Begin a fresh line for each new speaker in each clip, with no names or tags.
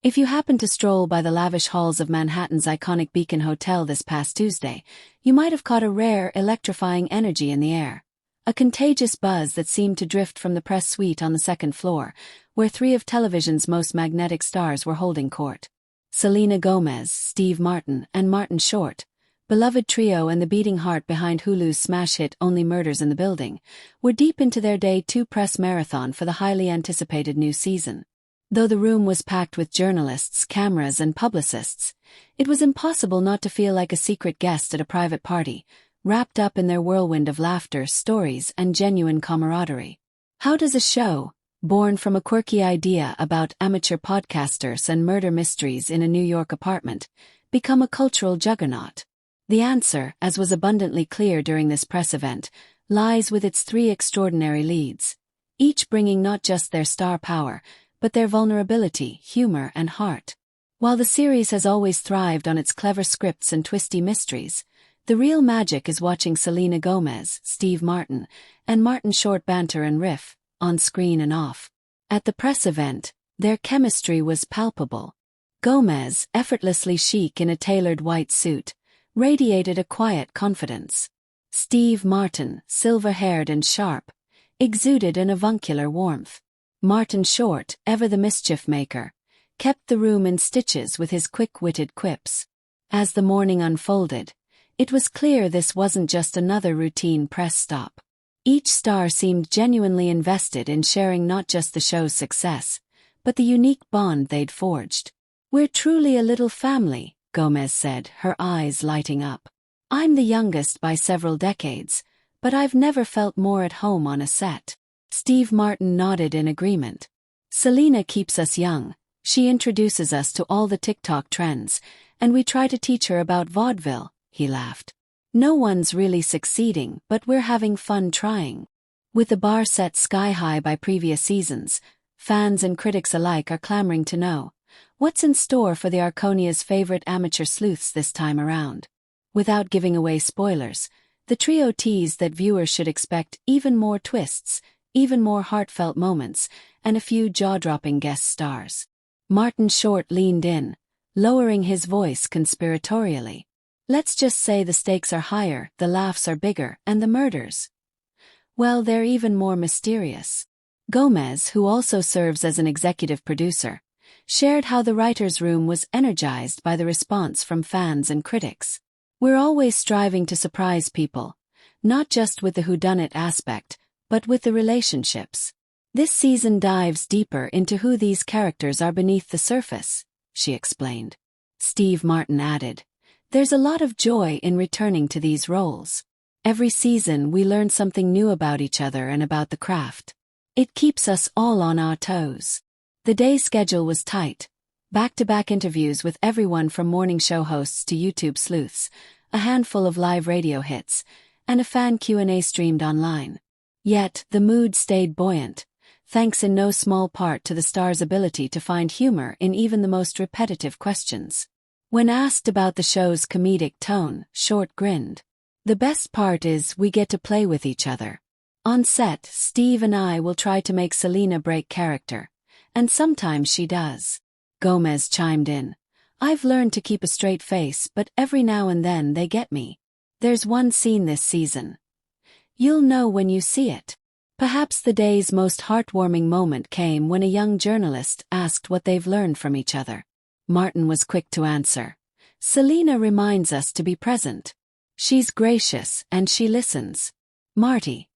If you happened to stroll by the lavish halls of Manhattan's iconic Beacon Hotel this past Tuesday, you might have caught a rare, electrifying energy in the air. A contagious buzz that seemed to drift from the press suite on the second floor, where three of television's most magnetic stars were holding court. Selena Gomez, Steve Martin, and Martin Short, beloved trio and the beating heart behind Hulu's smash hit Only Murders in the Building, were deep into their Day 2 press marathon for the highly anticipated new season. Though the room was packed with journalists, cameras, and publicists, it was impossible not to feel like a secret guest at a private party, wrapped up in their whirlwind of laughter, stories, and genuine camaraderie. How does a show, born from a quirky idea about amateur podcasters and murder mysteries in a New York apartment, become a cultural juggernaut? The answer, as was abundantly clear during this press event, lies with its three extraordinary leads, each bringing not just their star power, but their vulnerability, humor, and heart. While the series has always thrived on its clever scripts and twisty mysteries, the real magic is watching Selena Gomez, Steve Martin, and Martin Short banter and riff, on screen and off. At the press event, their chemistry was palpable. Gomez, effortlessly chic in a tailored white suit, radiated a quiet confidence. Steve Martin, silver-haired and sharp, exuded an avuncular warmth. Martin Short, ever the mischief maker, kept the room in stitches with his quick-witted quips. As the morning unfolded, it was clear this wasn't just another routine press stop. Each star seemed genuinely invested in sharing not just the show's success, but the unique bond they'd forged. "We're truly a little family," Gomez said, her eyes lighting up. "I'm the youngest by several decades, but I've never felt more at home on a set." Steve Martin nodded in agreement. "Selena keeps us young. She introduces us to all the TikTok trends, and we try to teach her about vaudeville," he laughed. "No one's really succeeding, but we're having fun trying." With the bar set sky high by previous seasons, fans and critics alike are clamoring to know what's in store for the Arconia's favorite amateur sleuths this time around. Without giving away spoilers, the trio teased that viewers should expect even more twists, even more heartfelt moments, and a few jaw-dropping guest stars. Martin Short leaned in, lowering his voice conspiratorially. "Let's just say the stakes are higher, the laughs are bigger, and the murders, well, they're even more mysterious." Gomez, who also serves as an executive producer, shared how the writer's room was energized by the response from fans and critics. "We're always striving to surprise people, not just with the whodunit aspect, but with the relationships. This season dives deeper into who these characters are beneath the surface," she explained. Steve Martin added, "There's a lot of joy in returning to these roles. Every season we learn something new about each other and about the craft. It keeps us all on our toes." The day schedule was tight. Back-to-back interviews with everyone from morning show hosts to YouTube sleuths, a handful of live radio hits, and a fan Q&A streamed online. Yet, the mood stayed buoyant, thanks in no small part to the stars' ability to find humor in even the most repetitive questions. When asked about the show's comedic tone, Short grinned. "The best part is we get to play with each other. On set, Steve and I will try to make Selena break character, and sometimes she does." Gomez chimed in. "I've learned to keep a straight face, but every now and then they get me. There's one scene this season. You'll know when you see it." Perhaps the day's most heartwarming moment came when a young journalist asked what they've learned from each other. Martin was quick to answer. "Selena reminds us to be present. She's gracious, and she listens. Marty,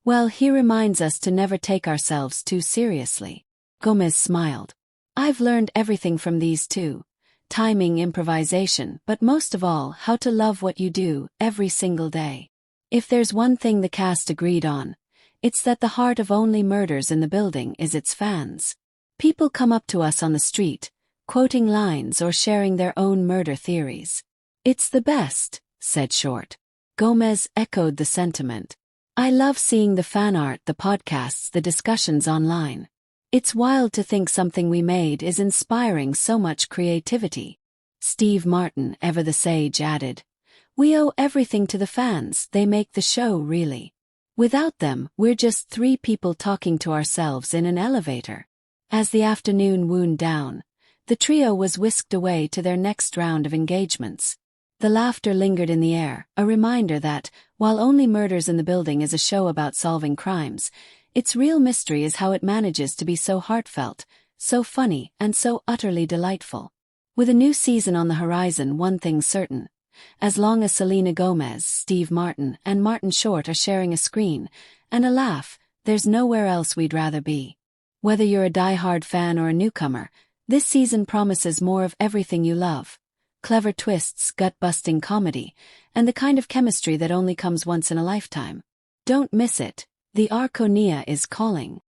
well, he reminds us to never take ourselves too seriously." Gomez smiled. "I've learned everything from these two. Timing, improvisation, but most of all, how to love what you do, every single day." If there's one thing the cast agreed on, it's that the heart of Only Murders in the Building is its fans. People come up to us on the street, quoting lines or sharing their own murder theories. "It's the best," said Short. Gomez echoed the sentiment. "I love seeing the fan art, the podcasts, the discussions online. It's wild to think something we made is inspiring so much creativity." Steve Martin, ever the sage, added, "We owe everything to the fans, they make the show really. Without them, we're just three people talking to ourselves in an elevator." As the afternoon wound down, The trio was whisked away to their next round of engagements. The laughter lingered in the air, a reminder that, while Only Murders in the Building is a show about solving crimes, its real mystery is how it manages to be so heartfelt, so funny, and so utterly delightful. With a new season on the horizon, one thing's certain. As long as Selena Gomez, Steve Martin, and Martin Short are sharing a screen, and a laugh, there's nowhere else we'd rather be. Whether you're a die-hard fan or a newcomer, this season promises more of everything you love. Clever twists, gut-busting comedy, and the kind of chemistry that only comes once in a lifetime. Don't miss it. The Arconia is calling.